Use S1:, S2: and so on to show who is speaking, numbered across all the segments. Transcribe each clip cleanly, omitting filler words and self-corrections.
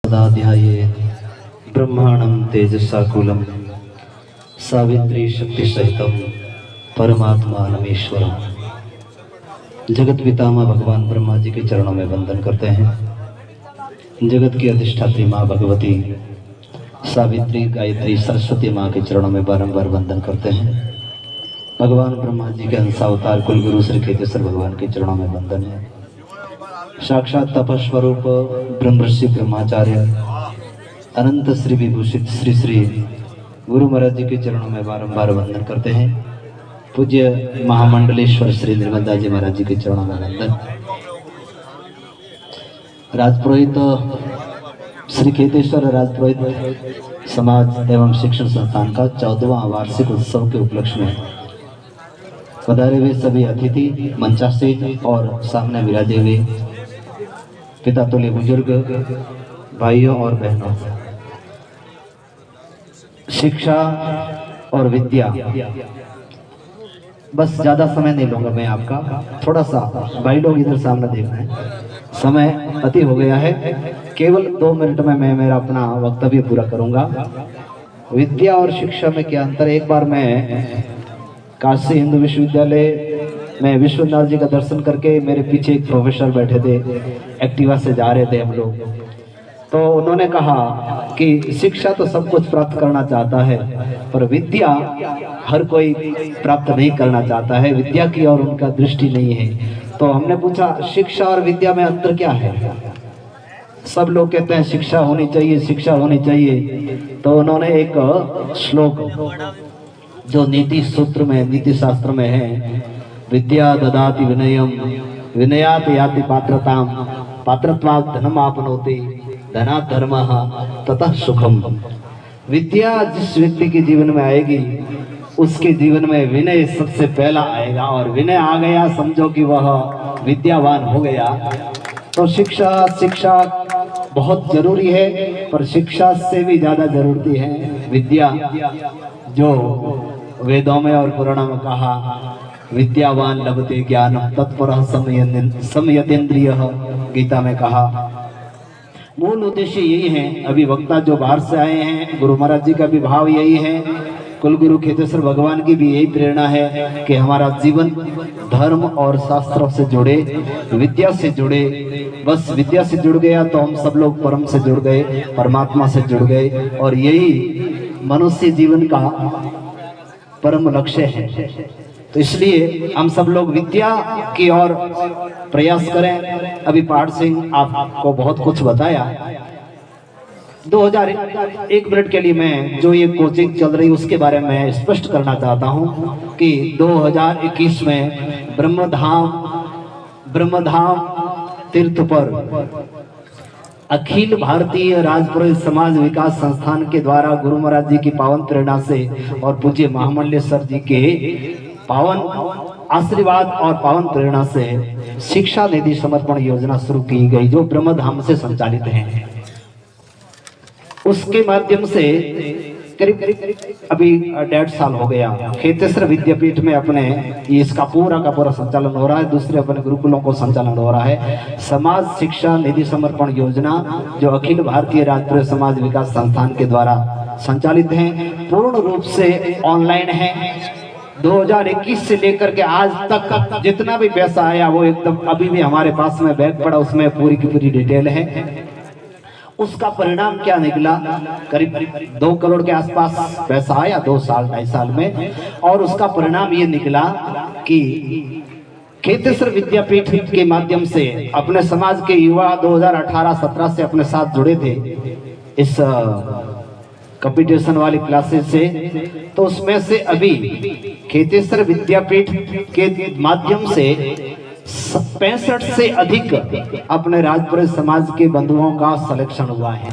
S1: ध्याये ब्रह्मांडं तेजसाकुलं सावित्री शक्ति सहितं परमात्मानमीश्वरम। जगत पितामह भगवान ब्रह्मा जी के चरणों में वंदन करते हैं। जगत की अधिष्ठात्री माँ भगवती सावित्री गायत्री सरस्वती माँ के चरणों में बारंबार वंदन करते हैं। भगवान ब्रह्मा जी के अंशावतार कुलगुरु श्री खेतेश्वर भगवान के चरणों में वंदन है। साक्षात तपस्वरूप ब्रह्मर्षि ब्रह्माचार्य अनंत श्री विभूषित श्री श्री गुरु महाराज जी के चरणों में बारंबार वंदन करते हैं। पूज्य महामंडलेश्वर श्री निर्मलदास जी महाराज जी के चरणों में वंदन। राजपुरोहित श्री खेतेश्वर राजपुरोहित समाज एवं शिक्षण संस्थान का 14वां वार्षिक उत्सव के उपलक्ष्य में पधारे हुए सभी अतिथि, मंचासीन और सामने विराजे हुए पिता तुल्य बुजुर्ग भाइयों और बहनों, शिक्षा और विद्या, बस ज्यादा समय नहीं लूंगा मैं आपका, थोड़ा सा भाई लोग इधर सामने देखना है, समय अति हो गया है। केवल 2 मिनट में मैं मेरा अपना वक्तव्य पूरा करूंगा। विद्या और शिक्षा में क्या अंतर है? एक बार मैं काशी हिंदू विश्वविद्यालय में विश्वनाथ जी का दर्शन करके मेरे पीछे एक प्रोफेसर बैठे थे, एक्टिवा से जा रहे थे हम लोग, तो उन्होंने कहा कि शिक्षा तो सब कुछ प्राप्त करना चाहता है पर विद्या हर कोई प्राप्त नहीं करना चाहता है, विद्या की और उनका दृष्टि नहीं है। तो हमने पूछा शिक्षा और विद्या में अंतर क्या है? सब लोग कहते हैं शिक्षा होनी चाहिए, शिक्षा होनी चाहिए। तो उन्होंने एक श्लोक जो नीति सूत्र में, नीति शास्त्र में है, विद्या ददाति विनयम विनयात याति पात्रताम पात्रत्वात् धनम आपनोति धनात् धर्मः ततः सुखम। विद्या जिस व्यक्ति के जीवन में आएगी उसके जीवन में विनय सबसे पहला आएगा, और विनय आ गया समझो कि वह विद्यावान हो गया। तो शिक्षा बहुत जरूरी है, पर शिक्षा से भी ज्यादा जरूरी है विद्या, जो वेदों में और पुराणों में कहा विद्यावान लभते ज्ञानम तत्परः संयतेन्द्रियः, गीता में कहा। मूल उद्देश्य यही है। अभी वक्ता जो बाहर से आए हैं, गुरु महाराज जी का भी भाव यही है, कुलगुरु खेतेश्वर भगवान की भी यही प्रेरणा है कि हमारा जीवन धर्म और शास्त्रों से जुड़े, विद्या से जुड़े। बस विद्या से जुड़ गया तो हम सब लोग परम से जुड़ गए, परमात्मा से जुड़ गए, और यही मनुष्य जीवन का परम लक्ष्य है। तो इसलिए हम सब लोग विद्या की ओर प्रयास करें। अभी पहाड़ सिंह आपको बहुत कुछ बताया। 2001 मिनट के लिए मैं जो ये कोचिंग चल रही उसके बारे में स्पष्ट करना चाहता हूं कि 2021 में ब्रह्मधाम तीर्थ पर अखिल भारतीय राजपुरोहित समाज विकास संस्थान के द्वारा गुरु महाराज जी की पावन प्रेरणा से और पूज्य महामंडलेश्वर जी के पावन आशीर्वाद और पावन प्रेरणा से शिक्षा निधि समर्पण योजना शुरू की गई, जो ब्रह्मधाम से संचालित है। उसके माध्यम से करीब अभी 1.5 साल हो गया खेतेश्वर विद्यापीठ में अपने इसका पूरा का पूरा संचालन हो रहा है। दूसरे अपने गुरुकुलों को संचालन हो रहा है। समाज शिक्षा निधि समर्पण योजना जो अखिल भारतीय राजपुरोहित समाज विकास संस्थान के द्वारा संचालित है, पूर्ण रूप से ऑनलाइन है। 2021 से लेकर के आज तक जितना भी पैसा आया वो एकदम अभी भी हमारे पास में बैग पड़ा, उसमें पूरी की पूरी डिटेल है। उसका परिणाम क्या निकला? करीब 2 करोड़ के आसपास पैसा आया 2 साल 2.5 साल में, और उसका परिणाम ये निकला कि खेतेश्वर विद्यापीठ के माध्यम से अपने समाज के युवा 2018-17 से अपने साथ जुड़े थे इस कंपटीशन वाली क्लासेस से। तो उसमें से अभी खेतेश्वर विद्यापीठ के माध्यम से 65 से अधिक अपने राजपुरोहित समाज के बंधुओं का सिलेक्शन हुआ है,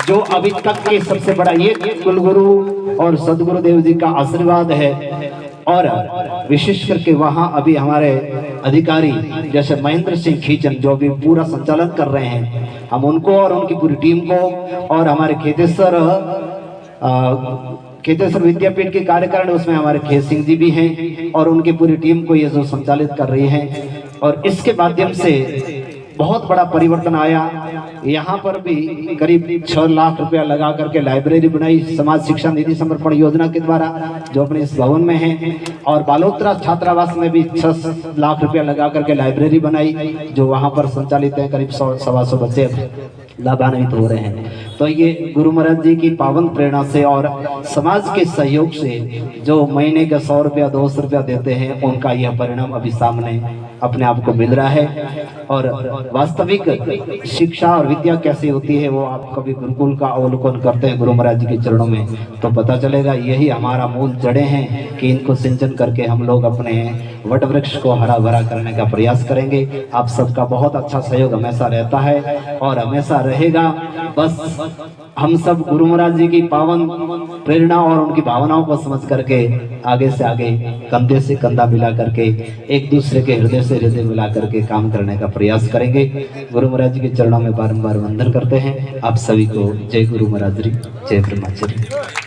S1: जो अभी तक के सबसे बड़ा ये कुलगुरु और सदगुरुदेव जी का आशीर्वाद है। और विशेष करके वहां अभी हमारे अधिकारी जैसे महेंद्र सिंह खीचन जो भी पूरा संचालन कर रहे हैं, हम उनको और उनकी पूरी टीम को, और हमारे खेतेश्वर विद्यापीठ के कार्यकारिणी उसमें हमारे खेत सिंह जी भी हैं, और उनकी पूरी टीम को ये जो संचालित कर रही है। और इसके माध्यम से बहुत बड़ा परिवर्तन आया। यहाँ पर भी करीब 6 लाख रुपया लगा करके लाइब्रेरी बनाई समाज शिक्षा निधि समर्पण योजना के द्वारा, जो अपने इस भवन में है। और बालोत्रा छात्रावास में भी 6 लाख रुपया लगा करके लाइब्रेरी बनाई, जो वहाँ पर संचालित है। करीब 100-125 बच्चे लाभान्वित हो रहे हैं। तो ये गुरु महाराज जी की पावन प्रेरणा से और समाज के सहयोग से जो महीने का 100 रुपया 200 रुपया देते हैं, उनका यह परिणाम अभी सामने अपने आप को मिल रहा है। और वास्तविक शिक्षा और विद्या कैसी होती है वो आप कभी गुरुकुल का अवलोकन करते हैं गुरु महाराज जी के चरणों में, तो पता चलेगा यही हमारा मूल जड़ें हैं कि इनको सिंचन करके हम लोग अपने वट वृक्ष को हरा भरा करने का प्रयास करेंगे। आप सबका बहुत अच्छा सहयोग हमेशा रहता है और हमेशा रहेगा। बस हम सब गुरु महाराज जी की पावन प्रेरणा और उनकी भावनाओं को समझ करके आगे से आगे, कंधे से कंधा मिला करके, एक दूसरे के हृदय से हृदय मिला करके काम करने का प्रयास करेंगे। गुरु महाराज जी के चरणों में बारंबार वंदन करते हैं। आप सभी को जय गुरु महाराज जी, जय ब्रह्मचारी।